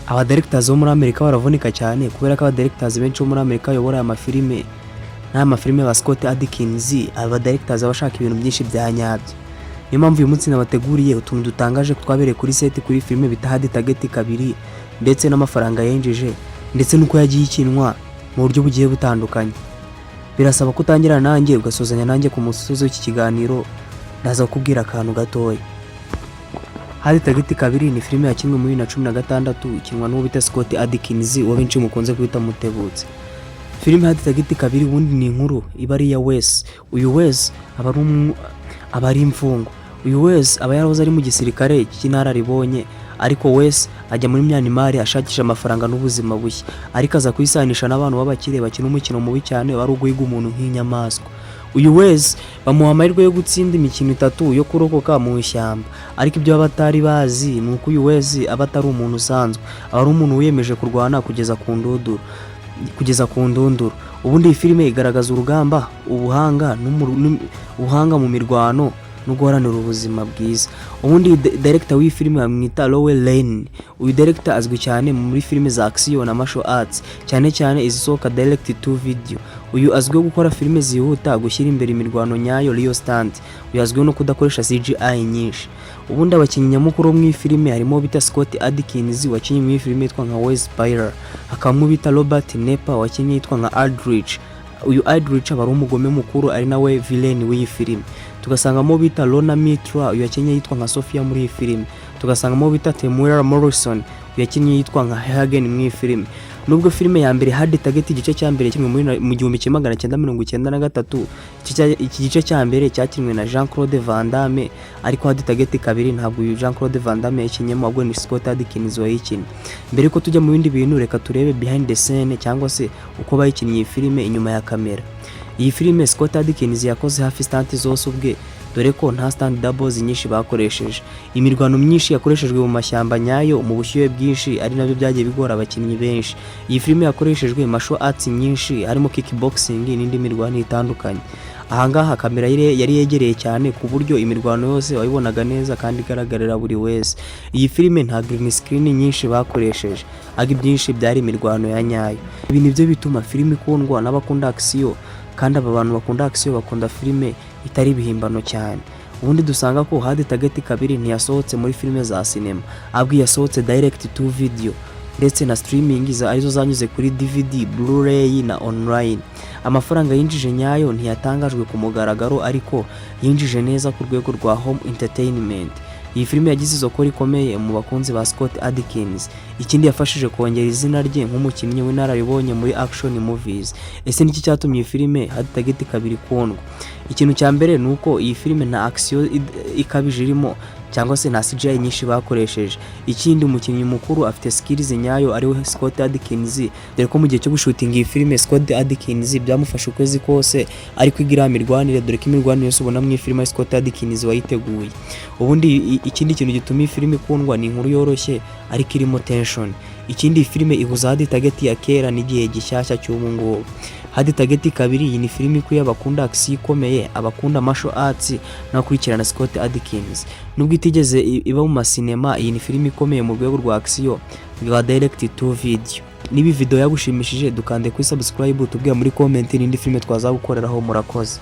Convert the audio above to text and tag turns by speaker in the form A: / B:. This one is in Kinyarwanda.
A: aba directors bo muri Amerika baravunika cyane kubera ko aba directors benshi bo muri Amerika bayobora aya mafilime n'amafilime ba Scott Adkins. Aba directors bashaka ibintu byinshi bya nyabyo. Niyo mpamvu uyu munsi nabateguriye utuntu dutangaje twabereye kuri set kuri filime bita Itangaje kabiri, ndetse n'amafaranga yenjeje, ndetse nuko yagiye ikinwa mu buryo bugiye butandukanye. Birasaba kutangira nanjye ugasozanya nanjye ku musozo w'iki kiganiro. Ndaza kubwira akantu gatoya. Itangaje kabiri ni filime yakinwe muri 2016 ikinwa n'uwo bita Scott Adkins uwo benshi mukunze kwita Mutebutse. Filime Itangaje kabiri ubundi ni inkuru iba ari ya Wes. Uyu Wes aba ari imfungo. Uyu Wes aba yarahoze ari mu gisirikare cy'inararibonye, ariko Wes ajya muri Myanmar ashakisha amafaranga n'ubuzima bushya, ariko aza kwisanisha n'abantu b'abakire bakina umukino mubi cyane bari uguhiga umuntu nk'inyamaswa. Uyu Wes bamuha amahirwe yo gutsinda imikino 3 yo kurokoka mu ishyamba, ariko ibyo abatari bazi ni uko uyu Wes aba atari umuntu usanzwe, aba ari umuntu wiyemeje kurwana kugeza ku ndunduro. Ubundi iyi filime igaragaza urugamba, ubuhanga mu mirwano no guharanira ubuzima bwiza. Ubundi director w'iyi filime bamwita Lane. Uyu director azwi cyane muri filime za action na martial arts, cyane izisohoka direct to video. Uyu azwiho gukora filime zihuta, gushyira imbere imirwano nyayo real stunt. Uyu azwiho no kudakoresha CGI nyinshi. Ubundi abakinnyi nyamukuru mu filime harimo bita Scott Adkins wakinnye mu filime yitwa nka Wes Spire, hakaba bita Robert Nepa wakinnye yitwa nka Aldrich. Uyu Aldrich aba ari umugome mukuru ari nawe villain w'iyi filime. Tugasangamo bita Lona Mitra uyu yakinnye yitwa nka Sophia muri iyi filime. Tugasangamo bita Temuera Morrison uyu yakinnye yitwa nka Hagen mu iyi filime. Nubwo filime ya mbere Itangaje igice cya mbere kimwe mu 1993, iki gice cya mbere cyakinwe na Jean-Claude Van Damme, ariko Itangaje kabiri ntabwo uyu Jean-Claude Van Damme yakinyemo, ahubwo ni Scott Adkins wayikinnye. Mbere ko tujya mu bindi bintu, reka turebe behind the scene cyangwa se uko bayikinnye iyi filime inyuma ya kamera. Iyi filime Scott Adkins yakoze hafi stunt zose ubwe, dore ko nta stand doubles nyinshi bakoresheje. Imirwano myinshi yakoreshejwe mu mashyamba nyayo mu bushyuhe bwinshi, ari nabyo byagiye bigora abakinnyi benshi. Iyi filime yakoreshejwe martial arts nyinshi harimo kickboxing n'indi mirwano itandukanye. Ahangaha kamera yari yegereye cyane ku buryo imirwano yose wayibonaga neza kandi igaragarira buri wese. Iyi filime nta green screen nyinshi bakoresheje, agi byinshi byari imirwano ya nyayo. Ibi nibyo bituma filime ikundwa n'abakunda action, kandi aba bantu bakunda action bakunda filime itari ibihimbano cyane. Ubundi dusanga ko Itangaje kabiri ntiyasohotse muri filime za cinema, ahubwo yasohotse direct to video ndetse na streaming arizo zanyuze kuri DVD, Blu-ray na online. Amafaranga yinjije nyayo ntiyatangajwe ku mugaragaro, ariko yinjije neza ku rwego rwa home entertainment. Iyi filime yagize isoko rikomeye mu bakunzi ba Scott Adkins. Ikindi yafashije kongera izina rye nk'umukinnyi w'inararibonye muri action movies. Ese niki cyatumye iyi filime Itangaje kabiri ikundwa? Ikintu cya mbere nuko iyi filime nta action ikabije irimo cyangwa se nta CGI nyinshi bakoresheje. Ikindi umukinnyi mukuru afite skills nyayo ari we Scott Adkins, dore ko mu gihe cyo gushutinga iyi filime Scott Adkins byamufasha ukwezi kose ari kwigira imirwanire, dore ko imirwanire yose ubona mu filime Scott Adkins wayiteguye. Ubundi ikindi kintu gituma iyi filime ikundwa ni inkuru yoroshye ariko irimo tension. Ikindi iyi filime ihuza Itangaje ya kera n'igihe gishyashya cy'ubu ngubu. Itangaje kabiri iyi ni filime ikuye abakunda action ikomeye, abakunda martial arts n'akurikirana Scott Adkins. Nubwo itigeze iba mu masinema, iyi ni filime ikomeye mu rwego rwa action rwa direct to video. Niba video yagushimishije dukande kuri subscribe, tubwire muri comment n'indi filime twazagukoreraho. Murakoze.